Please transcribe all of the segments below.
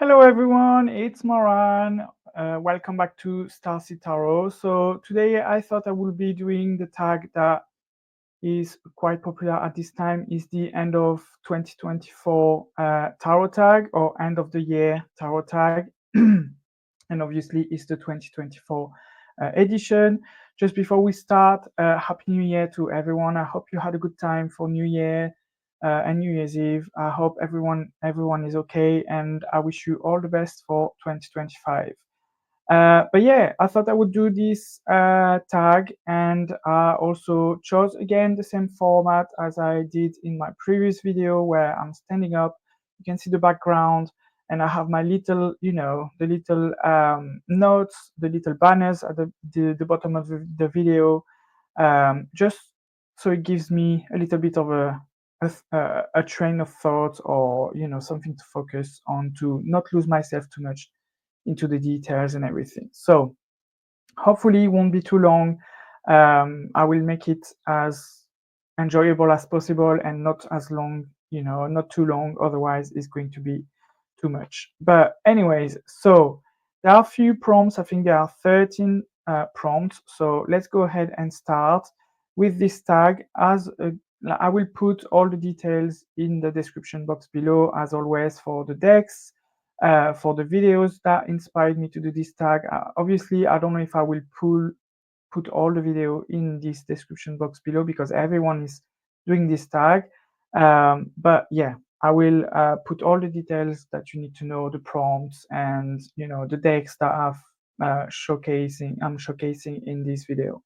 Hello everyone, it's Moran. Welcome back to Starseed Tarot. So today I thought I would be doing the tag that is quite popular at this time, is the end of 2024 tarot tag, or end of the year tarot tag. And obviously it's the 2024 edition. Just before we start, Happy New Year to everyone. I hope you had a good time for New Year and New Year's Eve. I hope everyone is okay, and I wish you all the best for 2025. But yeah, I thought I would do this tag, and I also chose again the same format as I did in my previous video, where I'm standing up. You can see the background, and I have my little, the little notes, the little banners at the bottom of the video, just so it gives me a little bit of a train of thought, or something to focus on, to not lose myself too much into the details and everything. So hopefully it won't be too long. I will make it as enjoyable as possible and not as long, not too long, otherwise it's going to be too much. But anyways, so there are a few prompts. I think there are 13 prompts. So let's go ahead and start with this tag. I will put all the details in the description box below, as always, for the decks, for the videos that inspired me to do this tag. Obviously, I don't know if I will put all the video in this description box below, because everyone is doing this tag. But yeah, I will put all the details that you need to know, the prompts, and the decks that I'm showcasing in this video.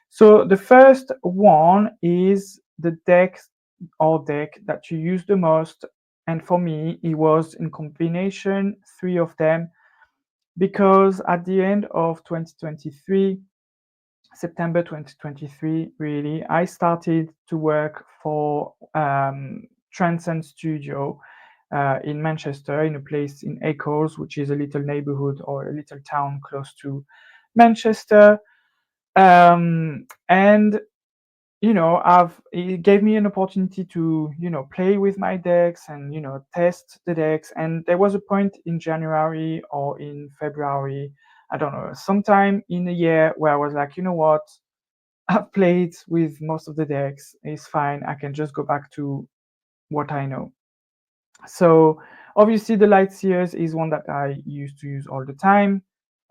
So the first one is the deck that you use the most, and for me it was in combination 3 of them, because at the end of 2023, September 2023, really, I started to work for Transcend Studio in Manchester, in a place in Eccles, which is a little neighborhood or a little town close to Manchester. And it gave me an opportunity to play with my decks and test the decks. And there was a point in January or in February, I don't know, sometime in a year, where I was like, you know what, I've played with most of the decks, it's fine, I can just go back to what I know. So obviously the Light Seers is one that I used to use all the time.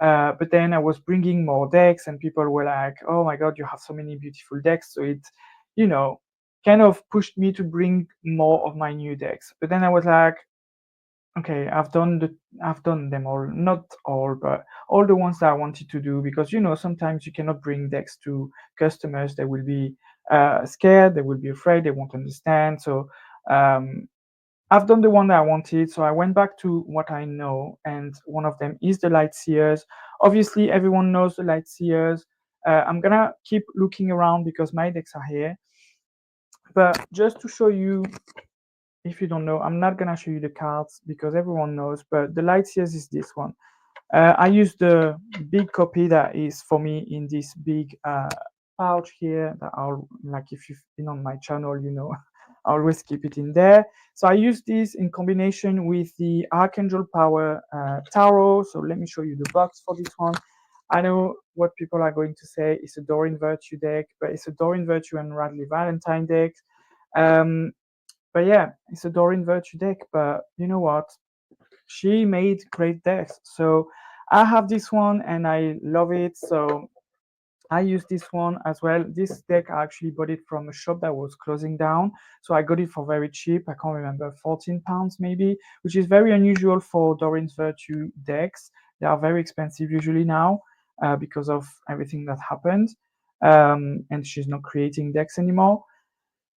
But then I was bringing more decks, and people were like, oh my god, you have so many beautiful decks. So it, you know, kind of pushed me to bring more of my new decks. But then I was like, okay, I've done them all, not all, but all the ones that I wanted to do, because sometimes you cannot bring decks to customers. They will be scared, they will be afraid, they won't understand. So I've done the one that I wanted, so I went back to what I know, and one of them is the Light Seers. Obviously, everyone knows the Light Seers. I'm gonna keep looking around because my decks are here. But just to show you, if you don't know, I'm not gonna show you the cards because everyone knows, but the Light Seers is this one. I use the big copy that is for me in this big pouch here, that I'll, like, if you've been on my channel, I always keep it in there. So I use this in combination with the Archangel Power Tarot. So let me show you the box for this one. I know what people are going to say, it's a Doreen Virtue deck, but it's a Doreen Virtue and Radley Valentine deck. But yeah, it's a Doreen Virtue deck, but you know what? She made great decks. So I have this one and I love it. So I use this one as well. This deck, I actually bought it from a shop that was closing down. So I got it for very cheap. I can't remember, £14 maybe, which is very unusual for Doreen's Virtue decks. They are very expensive usually now because of everything that happened. And she's not creating decks anymore.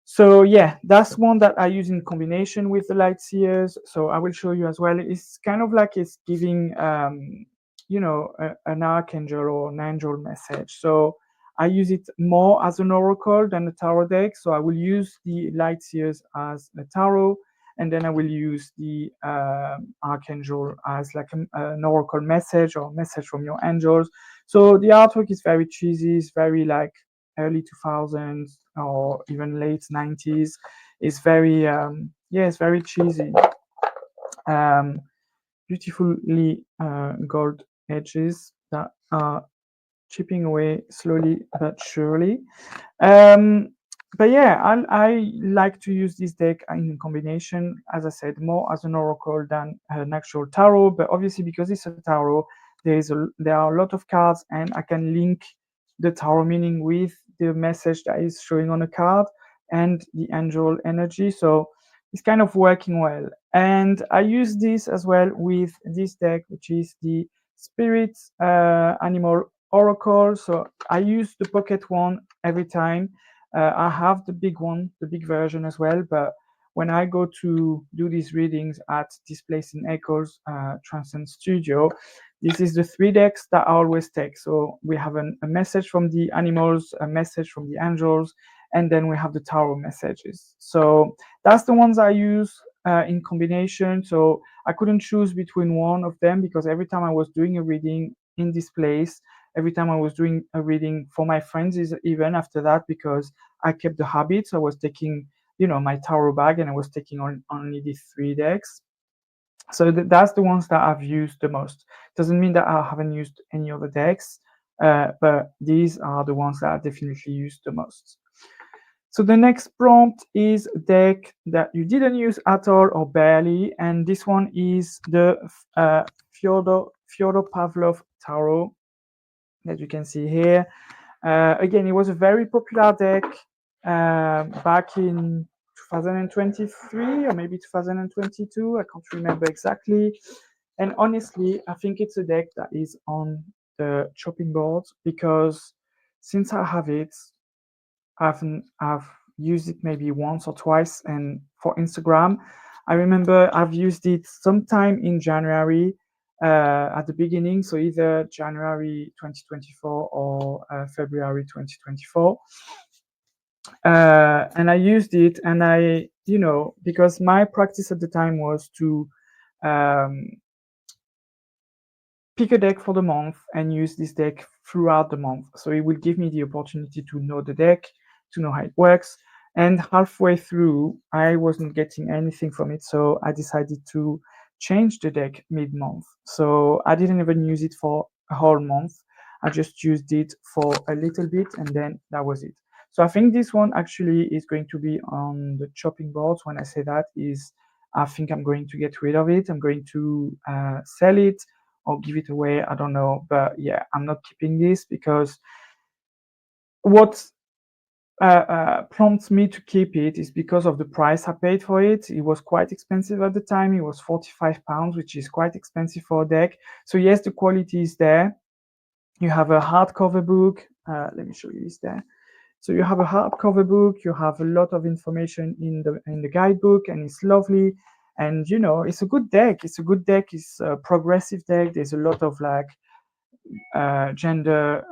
So yeah, that's one that I use in combination with the Light Seers. So I will show you as well. It's kind of like it's giving, an archangel or an angel message. So I use it more as an oracle than a tarot deck. So I will use the Light Seers as a tarot, and then I will use the archangel as like an oracle message or message from your angels. So the artwork is very cheesy. It's very like early 2000s or even late 90s. It's very it's very cheesy. beautifully gold edges that are chipping away slowly but surely. But yeah, I like to use this deck in combination, as I said, more as an oracle than an actual tarot. But obviously, because it's a tarot, there are a lot of cards, and I can link the tarot meaning with the message that is showing on a card and the angel energy. So it's kind of working well. And I use this as well with this deck, which is the Spirit Animal Oracle. So I use the pocket one every time. I have the big one, the big version as well, but when I go to do these readings at this place in Echoes, Transcend Studio, this is the 3 decks that I always take. So we have a message from the animals, a message from the angels, and then we have the tarot messages. So that's the ones I use in combination. So I couldn't choose between one of them because every time I was doing a reading in this place, every time I was doing a reading for my friends, is even after that, because I kept the habit. So I was taking, my tarot bag, and I was taking on only these 3 decks. So that's the ones that I've used the most. Doesn't mean that I haven't used any other decks, but these are the ones that I definitely used the most. So the next prompt is a deck that you didn't use at all or barely, and this one is the Fyodor Pavlov Tarot that you can see here. Again, it was a very popular deck back in 2023 or maybe 2022. I can't remember exactly. And honestly, I think it's a deck that is on the chopping board because since I have it, I've used it maybe once or twice, and for Instagram, I remember I've used it sometime in January at the beginning, so either January 2024 or February 2024. And I used it, and because my practice at the time was to um, pick a deck for the month and use this deck throughout the month. So it will give me the opportunity to know the deck, to know how it works. And halfway through, I wasn't getting anything from it, so I decided to change the deck mid-month. So I didn't even use it for a whole month. I just used it for a little bit, and then that was it. So I think this one actually is going to be on the chopping boards. When I say that, is I think I'm going to get rid of it. I'm going to sell it or give it away. I don't know, but yeah, I'm not keeping this because what prompts me to keep it is because of the price I paid for it. It was quite expensive at the time. It was £45, which is quite expensive for a deck. So yes, the quality is there. You have a hardcover book. Let me show you this there. So you have a hardcover book. You have a lot of information in the guidebook, and it's lovely. And it's a good deck. It's a good deck. It's a progressive deck. There's a lot of gender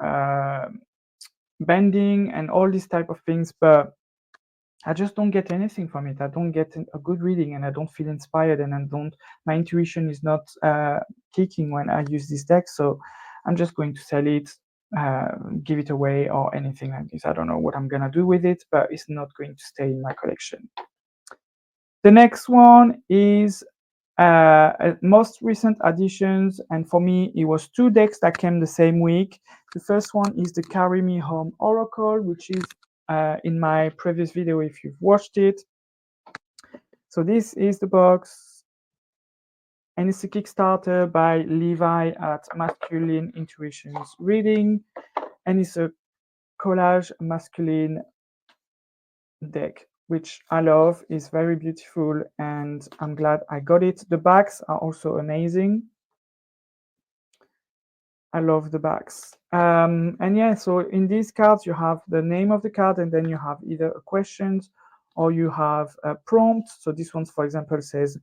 bending and all these type of things, but I just don't get anything from it. I don't get a good reading, and I don't feel inspired, and my intuition is not kicking when I use this deck. So I'm just going to sell it, give it away, or anything like this. I don't know what I'm gonna do with it, but it's not going to stay in my collection. The next one is most recent additions, and for me it was 2 decks that came the same week. The first one is the Carry Me Home Oracle, which is in my previous video if you've watched it. So this is the box, and it's a Kickstarter by Levi at Masculine Intuitions Reading, and it's a collage masculine deck, which I love. Is very beautiful, and I'm glad I got it. The backs are also amazing. I love the backs. And yeah, so in these cards, you have the name of the card, and then you have either a question or you have a prompt. So this one, for example, says,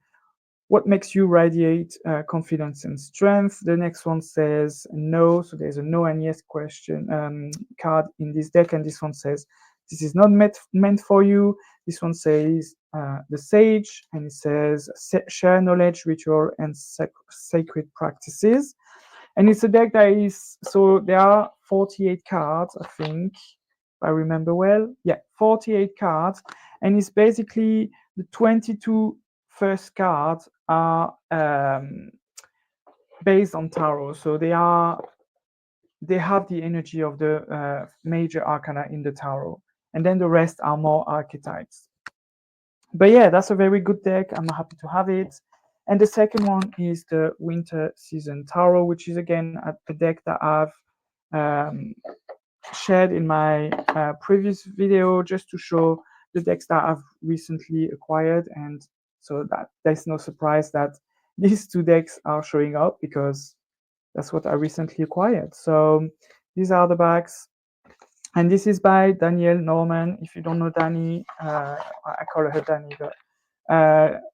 what makes you radiate confidence and strength? The next one says no. So there's a no and yes question card in this deck. And this one says, this is not meant for you. This one says the sage, and it says share knowledge, ritual, and sacred practices. And it's a deck that is, so there are 48 cards, I think, if I remember well. Yeah, 48 cards. And it's basically the 22 first cards are based on tarot, so they have the energy of the major arcana in the tarot, and then the rest are more archetypes. But yeah, that's a very good deck. I'm happy to have it. And the second one is the Winter Season Tarot, which is again a deck that I've um, shared in my previous video, just to show the decks that I've recently acquired. And so that there's no surprise that these two decks are showing up, because that's what I recently acquired. So these are the backs. And this is by Danielle Norman. If you don't know Dani, I call her Dani, but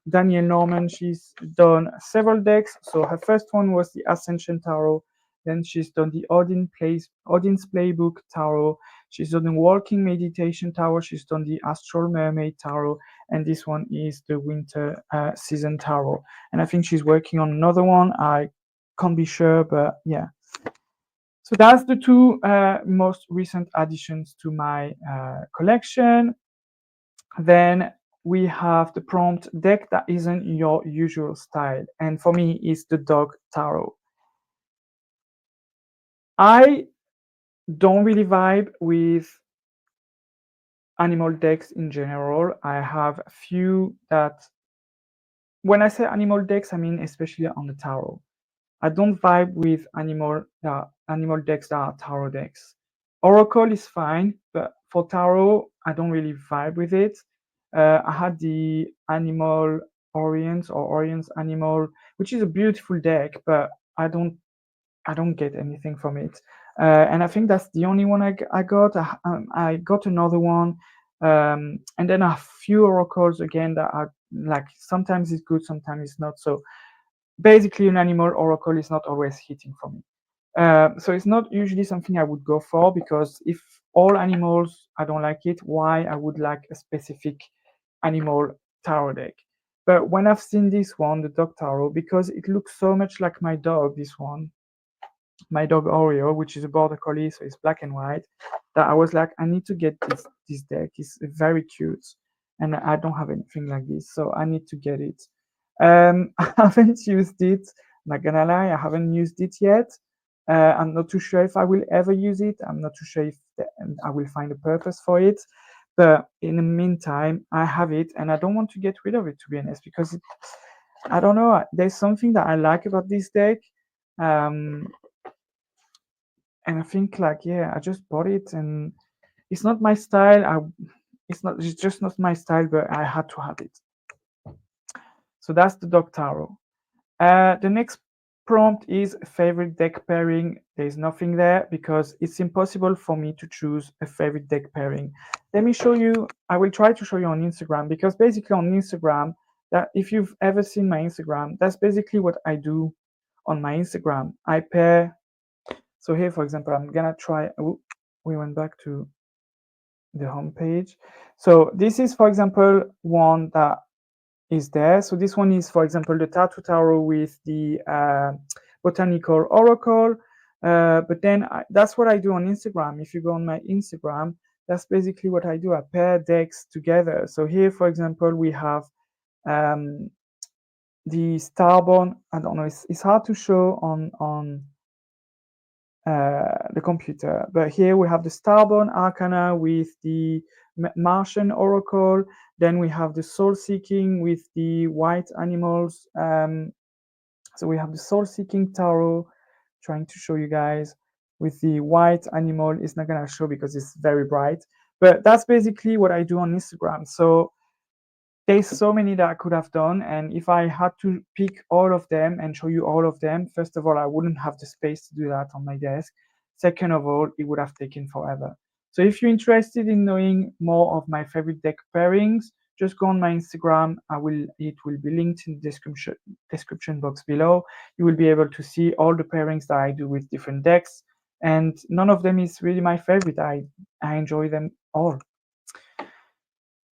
Danielle Norman, she's done several decks. So her first one was the Ascension Tarot. Then she's done the Odin's Playbook Tarot. She's done the Walking Meditation Tarot. She's done the Astral Mermaid Tarot. And this one is the Winter Season Tarot. And I think she's working on another one. I can't be sure, but yeah. So that's the two most recent additions to my collection. Then we have the prompt deck that isn't your usual style. And for me, it's the Dog Tarot. I don't really vibe with animal decks in general. I have a few that, when I say animal decks, I mean especially on the tarot. I don't vibe with animal decks that are tarot decks. Oracle is fine, but for tarot, I don't really vibe with it. I had the Animal Orient or Orient Animal, which is a beautiful deck, but I don't get anything from it. And I think that's the only one I got. I got another one, and then a few oracles again that are like, sometimes it's good, sometimes it's not. So basically, an animal oracle is not always hitting for me. So it's not usually something I would go for, because if all animals I don't like it, why I would like a specific animal tarot deck? But when I've seen this one, the Dog Tarot, because it looks so much like my dog, this one, my dog Oreo, which is a border collie, so it's black and white, that I was like, I need to get this deck. It's very cute, and I don't have anything like this, so I need to get it. I haven't used it. I'm not gonna lie, I haven't used it yet. I'm not too sure if I will ever use it. I'm not too sure if I will find a purpose for it. But in the meantime, I have it, and I don't want to get rid of it, to be honest, because I don't know. There's something that I like about this deck. And I think, like, yeah, I just bought it, and it's not my style. It's just not my style, but I had to have it. So that's the Dog Tarot. The next prompt is favorite deck pairing. There's nothing there, because it's impossible for me to choose a favorite deck pairing. Let me show you. I will try to show you on Instagram, because basically on Instagram, that if you've ever seen my Instagram, that's basically what I do on my Instagram. I pair. So here, for example, I'm gonna try. We went back to the home page. So this is, for example, one that is there. So this one is, for example, the Tattoo Tarot with the Botanical Oracle. But then that's what I do on Instagram. If you go on my Instagram, that's basically what I do. I pair decks together. So here, for example, we have the Starborn. I don't know. It's hard to show on the computer, but here we have the Starborn Arcana with the Martian Oracle. Then we have the Soul Seeking with the White Animals. So we have the Soul Seeking Tarot, trying to show you guys with the White Animal. It's not gonna show because it's very bright, but that's basically what I do on Instagram. So there's so many that I could have done, and if I had to pick all of them and show you all of them, first of all, I wouldn't have the space to do that on my desk. Second of all, it would have taken forever. So if you're interested in knowing more of my favorite deck pairings, just go on my Instagram. It will be linked in the description box below. You will be able to see all the pairings that I do with different decks, and none of them is really my favorite. I enjoy them all.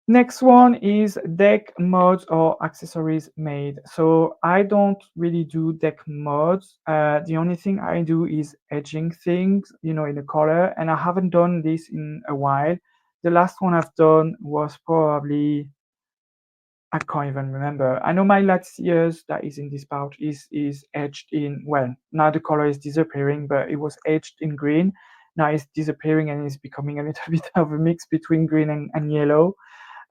Next one is deck mods or accessories made. So I don't really do deck mods. The only thing I do is edging things, in a color, and I haven't done this in a while. The last one I've done was probably I can't even remember. I know my last year's that is in this pouch is edged in, well, now the color is disappearing, but it was edged in green. Now it's disappearing and it's becoming a little bit of a mix between green and yellow.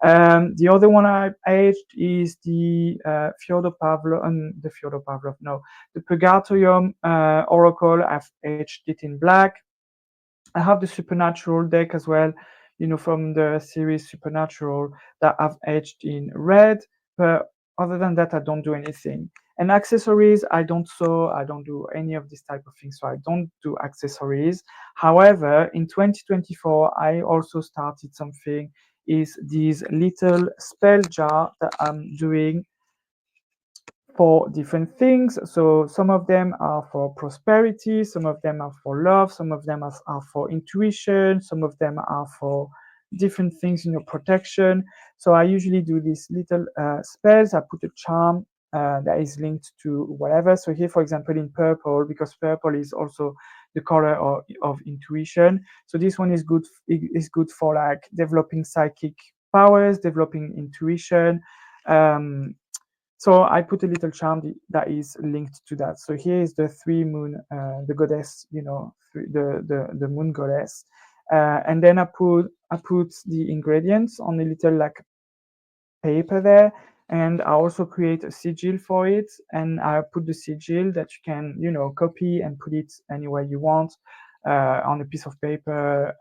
The other one I edged is the Fyodor Pavlov, no, the Purgatorium Oracle. I've edged it in black. I have the Supernatural deck as well, you know, from the series Supernatural, that I've edged in red. But other than that, I don't do anything. And accessories, I don't sew, I don't do any of this type of things, so I don't do accessories. However, in 2024, I also started something, is these little spell jar that I'm doing for different things. So some of them are for prosperity, some of them are for love, some of them are for intuition, some of them are for different things, you know, protection. So I usually do these little spells. I put a charm that is linked to whatever. So here, for example, in purple, because purple is also the color of intuition. So this one is good for like developing psychic powers, developing intuition. Um, so I put a little charm that is linked to that. So here is the three moon, the goddess, you know, the moon goddess, and then I put the ingredients on a little like paper there, and I also create a sigil for it, and I put the sigil that you can, you know, copy and put it anywhere you want, on a piece of paper,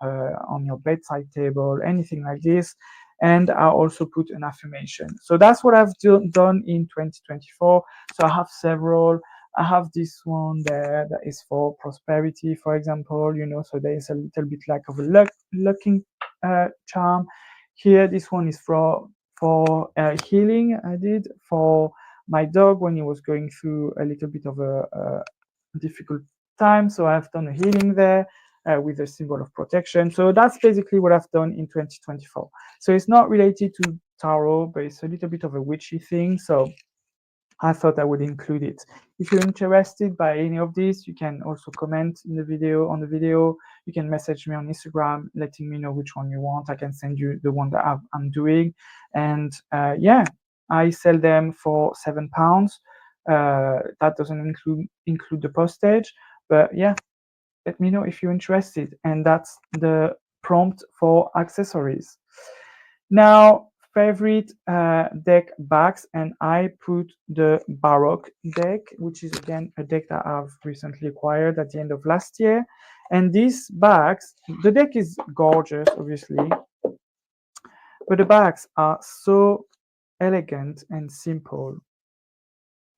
on your bedside table, anything like this. And I also put an affirmation. So that's what I've done in 2024. So I have several. I have this one there that is for prosperity, for example, you know, so there is a little bit like of a looking charm. Here, this one is for healing. I did for my dog when he was going through a little bit of a difficult time. So I've done a healing there with a symbol of protection. So that's basically what I've done in 2024. So it's not related to tarot, but it's a little bit of a witchy thing. So I thought I would include it. If you're interested by any of this, you can also comment in the video on the video. You can message me on Instagram, letting me know which one you want. I can send you the one that I'm doing. And yeah, I sell them for £7. That doesn't include the postage, but yeah, let me know if you're interested. And that's the prompt for accessories. Now, favorite deck backs, and I put the Baroque deck, which is again a deck that I've recently acquired at the end of last year. And these backs, the deck is gorgeous, obviously, but the backs are so elegant and simple,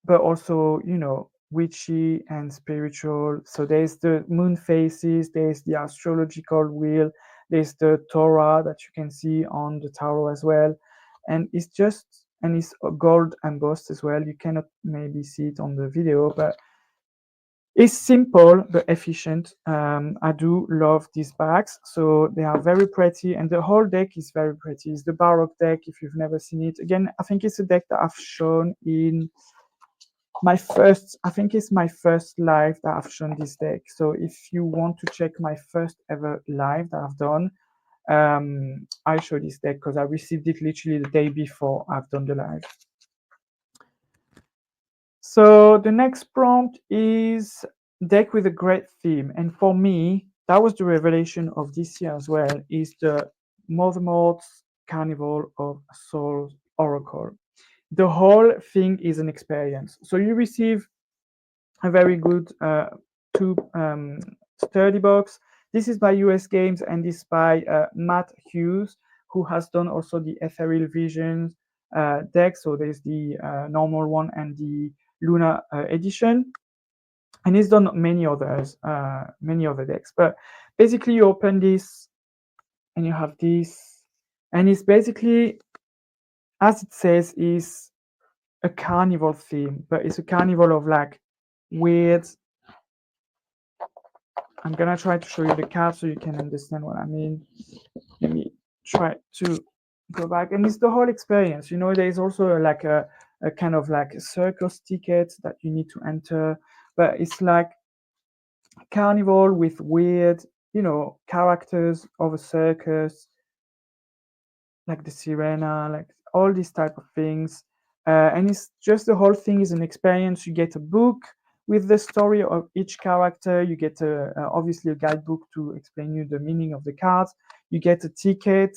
but also, you know, witchy and spiritual. So there's the moon phases, there's the astrological wheel, there's the Torah that you can see on the tarot as well. And it's just, and it's gold embossed as well. You cannot maybe see it on the video, but it's simple but efficient. I do love these bags. So they are very pretty, and the whole deck is very pretty. It's the Baroque deck, if you've never seen it. Again, I think it's a deck that I've shown in I think it's my first live that I've shown this deck. So if you want to check my first ever live that I've done, I show this deck because I received it literally the day before I've done the live. So the next prompt is deck with a great theme. And for me, that was the revelation of this year as well, is the Mort's Carnival of Souls Oracle. The whole thing is an experience. So you receive a very good tube sturdy box. This is by US Games, and this is by Matt Hughes, who has done also the Ethereal Visions deck. So there's the normal one and the Luna edition, and he's done many others, many other decks. But basically, you open this, and you have this, and it's basically, as it says, is a carnival theme, but it's a carnival of like weird. I'm gonna try to show you the card so you can understand what I mean. Let me try to go back, and it's the whole experience. You know, there is also like a kind of like a circus ticket that you need to enter, but it's like carnival with weird, you know, characters of a circus, like the Sirena, like all these type of things. And it's just, the whole thing is an experience. You get a book with the story of each character. You get obviously a guidebook to explain you the meaning of the cards. You get a ticket,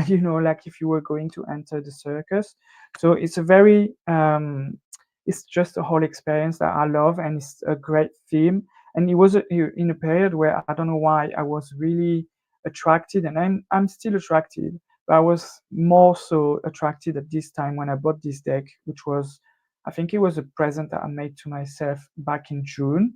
you know, like if you were going to enter the circus. So it's a very it's just a whole experience that I love, and it's a great theme. And it was in a period where I don't know why I was really attracted, and I'm still attracted, but I was more so attracted at this time when I bought this deck, which was, I think it was a present that I made to myself back in June.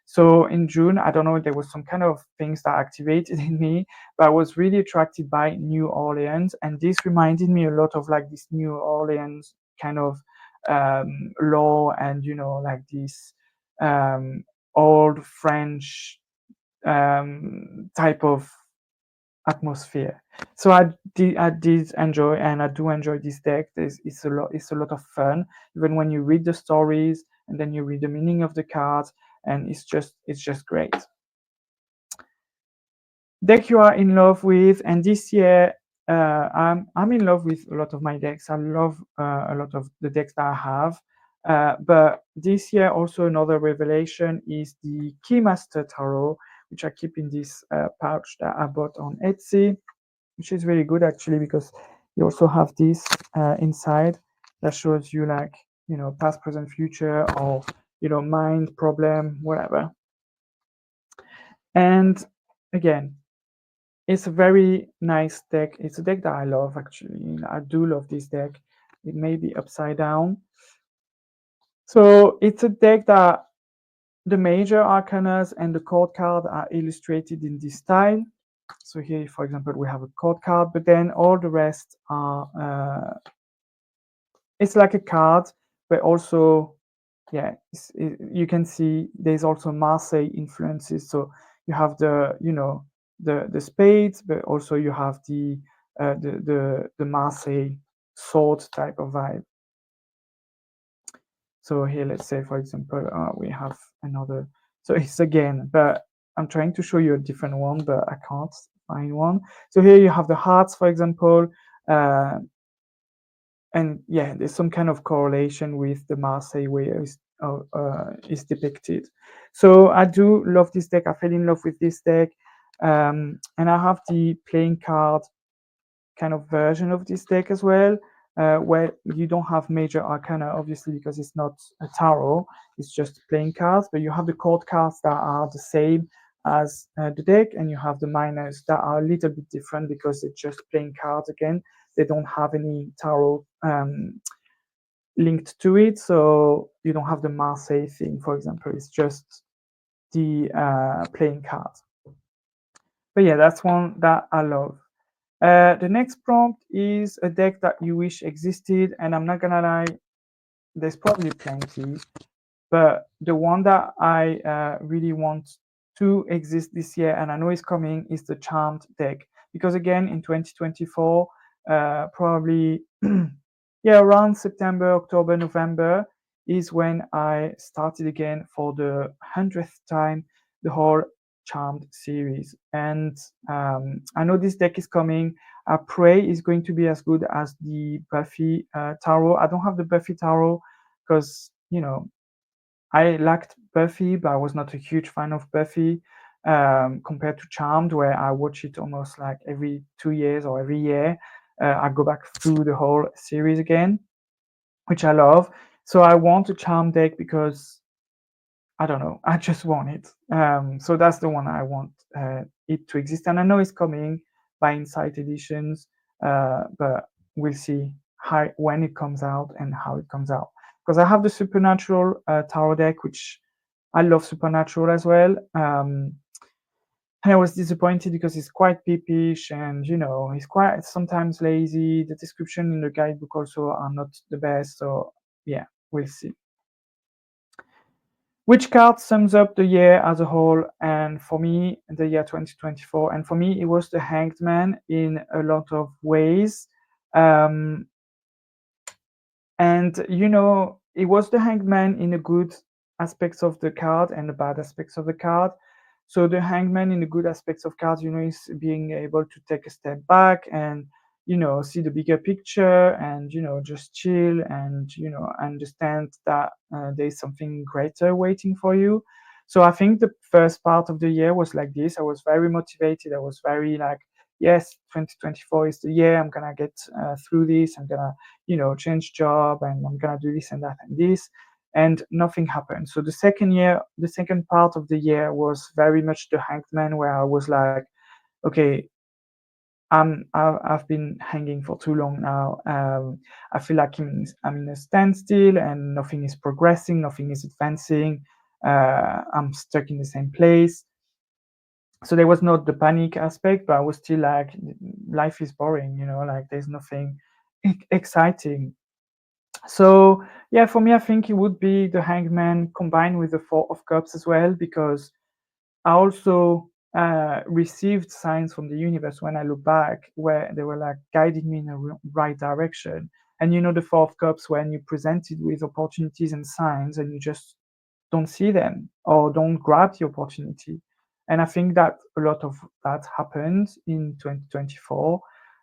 So in June, I don't know, there was some kind of things that activated in me, but I was really attracted by New Orleans, and this reminded me a lot of like this New Orleans kind of law, and you know, like this old French type of atmosphere. So I did enjoy, and I do enjoy this deck. It's a lot of fun, even when you read the stories and then you read the meaning of the cards, and it's just great. Deck you are in love with, and this year I'm in love with a lot of my decks. I love a lot of the decks that I have. But this year also another revelation is the Keymaster Tarot, which I keep in this pouch that I bought on Etsy, which is really good actually, because you also have this inside that shows you, like, you know, past, present, future, or you know, mind, problem, whatever. And again, it's a very nice deck. It's a deck that I love actually. I do love this deck. It may be upside down. So it's a deck that the major arcanas and the court card are illustrated in this style. So here, for example, we have a court card, but then all the rest are it's like a card, but also, yeah, you can see there's also Marseille influences. So you have the, you know, the spades, but also you have the Marseille sword type of vibe. So here, let's say, for example, we have another. So it's again, but I'm trying to show you a different one, but I can't find one. So here you have the hearts, for example. And yeah, there's some kind of correlation with the Marseille way is depicted. So I do love this deck. I fell in love with this deck, and I have the playing card kind of version of this deck as well, where you don't have major arcana, obviously, because it's not a tarot, it's just playing cards, but you have the court cards that are the same as the deck, and you have the minors that are a little bit different because they're just playing cards again. They don't have any tarot linked to it, so you don't have the Marseille thing, for example. It's just the playing cards. But yeah, that's one that I love. The next prompt is a deck that you wish existed, and I'm not gonna lie, there's probably plenty, but the one that I really want to exist this year, and I know it's coming, is the Charmed deck. Because again, in 2024, probably yeah, around September, October, November is when I started again for the 100th time the whole Charmed series. And I know this deck is coming. I pray it's going to be as good as the Buffy Tarot. I don't have the Buffy Tarot because, you know, I liked Buffy, but I was not a huge fan of Buffy compared to Charmed, where I watch it almost like every 2 years or every year. I go back through the whole series again, which I love. So I want a Charm deck because I don't know, I just want it. So that's the one I want it to exist, and I know it's coming by Insight Editions, but we'll see when it comes out and how it comes out. Because I have the Supernatural Tarot deck, which I love Supernatural as well. And I was disappointed because it's quite peepish, and you know, it's quite sometimes lazy. The description in the guidebook also are not the best. So yeah, we'll see. Which card sums up the year as a whole? And for me, the year 2024, and for me, it was the Hanged Man in a lot of ways. And you know, it was the Hanged Man in the good aspects of the card and the bad aspects of the card. So the Hanged Man in the good aspects of cards, you know, is being able to take a step back and, you know, see the bigger picture and, you know, just chill and, you know, understand that there's something greater waiting for you. So I think the first part of the year was like this. I was very motivated. I was very like, yes, 2024 is the year. I'm gonna get through this. I'm gonna, you know, change job and I'm gonna do this and that and this. And nothing happened. So the second part of the year was very much the Hanged Man, where I was like, okay, I've been hanging for too long now. I feel like I'm in a standstill and nothing is progressing, nothing is advancing. I'm stuck in the same place. So there was not the panic aspect, but I was still like, life is boring, you know, like there's nothing exciting. So yeah, for me, I think it would be the Hanged Man combined with the Four of Cups as well, because I also received signs from the universe when I look back, where they were like guiding me in the right direction. And you know, the Four of Cups, when you're presented with opportunities and signs and you just don't see them or don't grab the opportunity. And I think that a lot of that happened in 2024.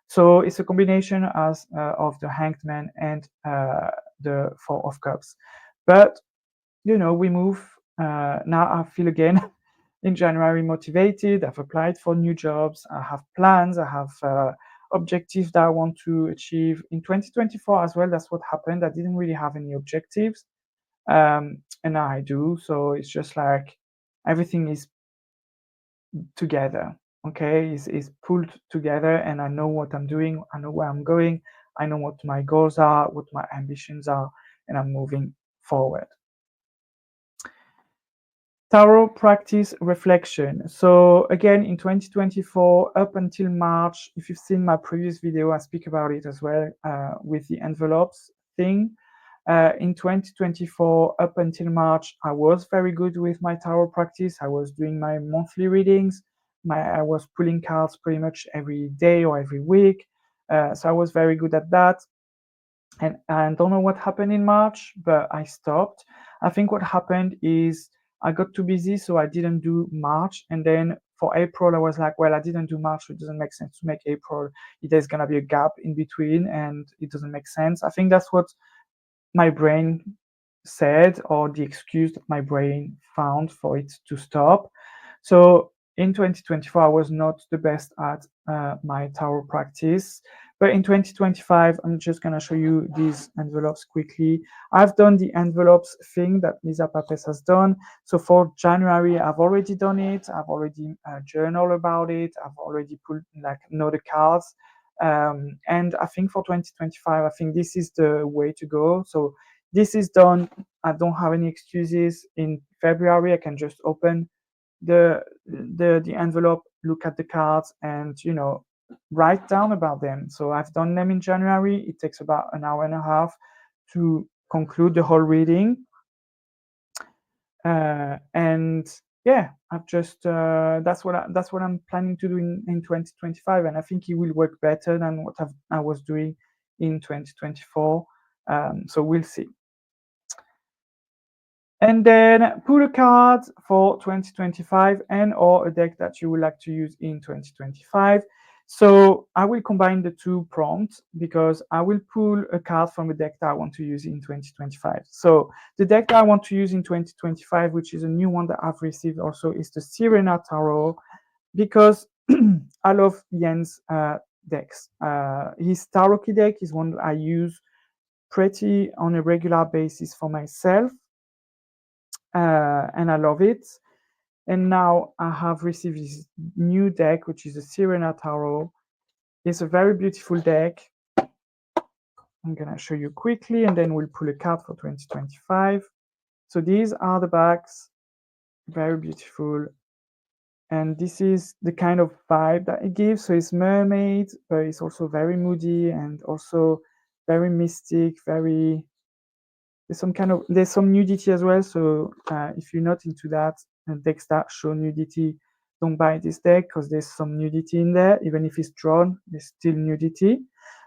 So it's a combination as of the Hanged Man and the Four of Cups. But you know, we move. Now I feel again in January motivated. I've applied for new jobs. I have plans. I have objectives that I want to achieve in 2024 as well. That's what happened. I didn't really have any objectives, and now I do. So it's just like everything is together. Okay, is pulled together, and I know what I'm doing. I know where I'm going. I know what my goals are, what my ambitions are, and I'm moving forward. Tarot practice reflection. So again, in 2024, up until March, if you've seen my previous video, I speak about it as well with the envelopes thing. In 2024, up until March, I was very good with my tarot practice. I was doing my monthly readings. I was pulling cards pretty much every day or every week. So I was very good at that. And I don't know what happened in March, but I stopped. I think what happened is I got too busy, so I didn't do March. And then for April, I was like, well, I didn't do March, so it doesn't make sense to make April. There's gonna be a gap in between, and it doesn't make sense. I think that's what my brain said, or the excuse that my brain found for it to stop. So in 2024, I was not the best at my tarot practice. But in 2025, I'm just going to show you these envelopes quickly. I've done the envelopes thing that Lisa Papes has done. So for January, I've already done it. I've already journaled about it. I've already pulled like know the cards. And I think for 2025, I think this is the way to go. So this is done. I don't have any excuses. In February, I can just open the envelope, look at the cards, and you know, write down about them. So I've done them in January. It takes about an hour and a half to conclude the whole reading. And yeah, I've just that's what I'm planning to do in 2025, and I think it will work better than what I was doing in 2024. So we'll see. And then pull a card for 2025 and or a deck that you would like to use in 2025. So I will combine the two prompts because I will pull a card from a deck that I want to use in 2025. So the deck that I want to use in 2025, which is a new one that I've received also, is the Sirena Tarot, because I love Jens' decks. His Tarot key deck is one that I use pretty on a regular basis for myself. And I love it. And now I have received this new deck, which is a Sirena Tarot. It's a very beautiful deck. I'm gonna show you quickly, and then we'll pull a card for 2025. So these are the backs, very beautiful. And this is the kind of vibe that it gives. So it's mermaid, but it's also very moody and also very mystic, very there's some nudity as well. So if you're not into that, decks that show nudity, don't buy this deck because there's some nudity in there. Even if it's drawn, there's still nudity.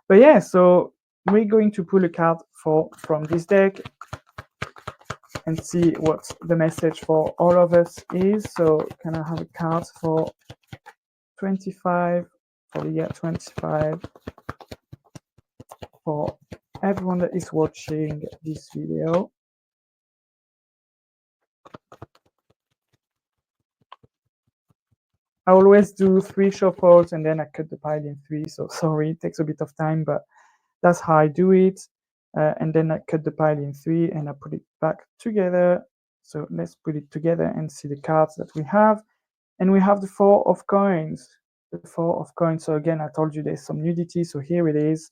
But yeah, so we're going to pull a card from this deck and see what the message for all of us is. So can I have a card for 25, for the year 25? for everyone that is watching this video. I always do 3 shuffles and then I cut the pile in 3, so sorry, it takes a bit of time, but that's how I do it. And then I cut the pile in 3 and I put it back together. So let's put it together and see the cards that we have. And we have the 4 of coins. The 4 of coins. So again, I told you there's some nudity, so here it is.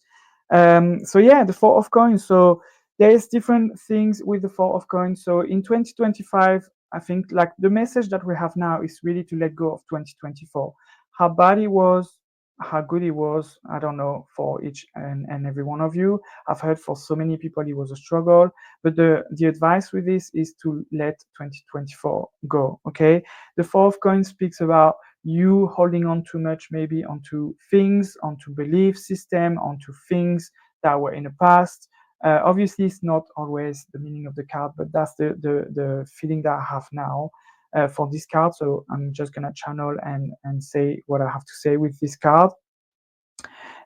So yeah, the 4 of coins. So there's different things with the 4 of coins. So in 2025, I think like the message that we have now is really to let go of 2024. How bad it was, how good it was, I don't know, for each and every one of you. I've heard for so many people it was a struggle, but the advice with this is to let 2024 go, okay? The 4 of coins speaks about you holding on too much, maybe onto things, onto belief system, onto things that were in the past. Obviously, it's not always the meaning of the card, but that's the feeling that I have now for this card. So I'm just gonna channel and say what I have to say with this card.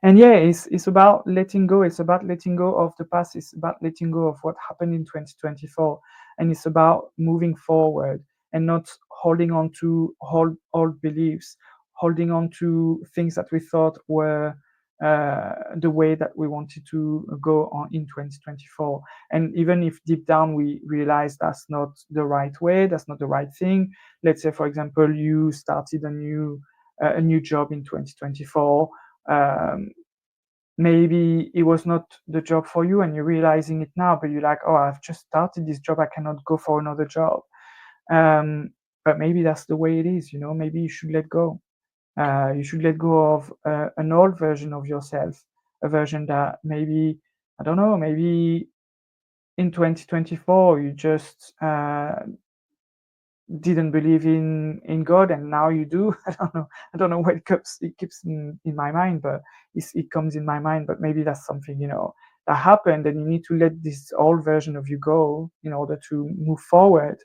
And yeah, it's about letting go. It's about letting go of the past. It's about letting go of what happened in 2024, and it's about moving forward and not holding on to old beliefs, holding on to things that we thought were the way that we wanted to go on in 2024. And even if deep down we realize that's not the right way, that's not the right thing. Let's say, for example, you started a new job in 2024. Maybe it was not the job for you and you're realizing it now, but you're like, oh, I've just started this job, I cannot go for another job. But maybe that's the way it is, you know. Maybe you should let go. You should let go of an old version of yourself, a version that maybe, I don't know, maybe in 2024 you just didn't believe in God and now you do. I don't know where it keeps in my mind, but it comes in my mind. But maybe that's something, you know, that happened and you need to let this old version of you go in order to move forward.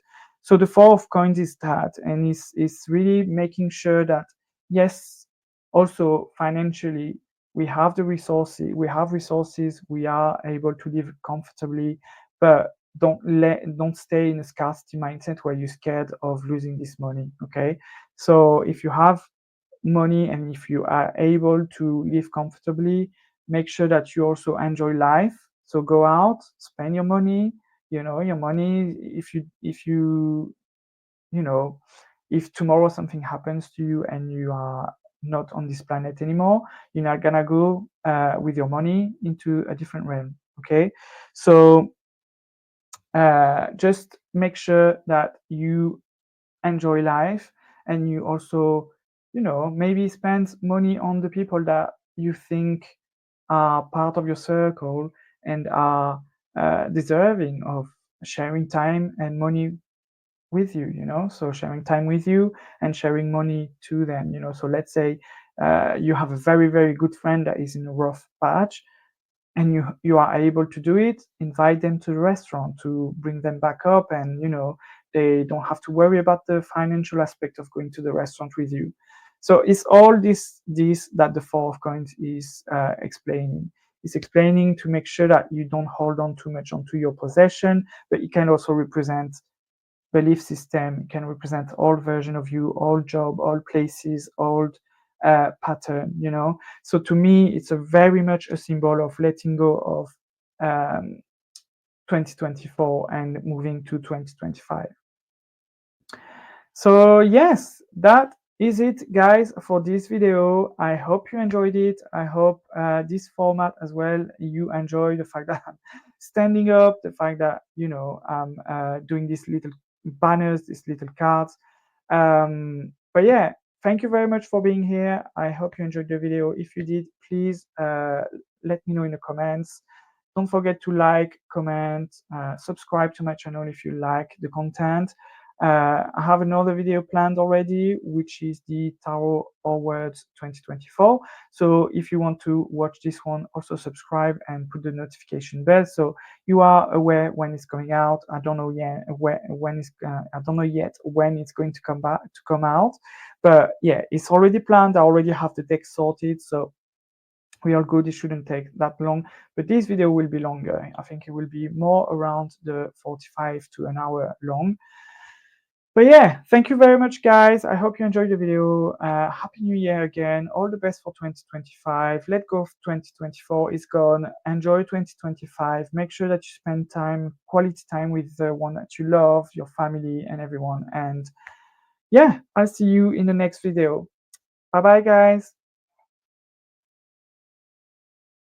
So the 4 of coins is that, and it's really making sure that yes, also financially we have the resources, we are able to live comfortably, but don't stay in a scarcity mindset where you're scared of losing this money. Okay, so if you have money and if you are able to live comfortably, make sure that you also enjoy life. So go out, spend your money, you know, your money. You know, if tomorrow something happens to you and you are not on this planet anymore, you're not gonna go with your money into a different realm. Okay, so just make sure that you enjoy life and you also, you know, maybe spend money on the people that you think are part of your circle and are deserving of sharing time and money with you, you know. So sharing time with you and sharing money to them, you know. So let's say you have a very, very good friend that is in a rough patch and you are able to do it, invite them to the restaurant to bring them back up, and you know, they don't have to worry about the financial aspect of going to the restaurant with you. So it's all this that the 4 of coins is explaining. It's explaining to make sure that you don't hold on too much onto your possession, but it can also represent belief system, can represent old version of you, old job, old places, old pattern, you know. So to me, it's a very much a symbol of letting go of 2024 and moving to 2025. So yes, that is it, guys, for this video. I hope you enjoyed it. I hope this format as well, you enjoy the fact that I'm standing up, the fact that, you know, I'm doing these little banners, these little cards. But yeah, thank you very much for being here. I hope you enjoyed the video. If you did, please let me know in the comments. Don't forget to like, comment, subscribe to my channel if you like the content. I have another video planned already, which is the Tarot Awards 2024. So if you want to watch this one, also subscribe and put the notification bell so you are aware when it's going out. I don't know yet when it's going to come out, but yeah, it's already planned. I already have the deck sorted, so we are good. It shouldn't take that long, but this video will be longer. I think it will be more around the 45 to an hour long. But yeah, thank you very much, guys. I hope you enjoyed the video. Happy New Year again. All the best for 2025. Let go of 2024. It's gone. Enjoy 2025. Make sure that you spend time, quality time with the one that you love, your family and everyone. And yeah, I'll see you in the next video. Bye bye, guys.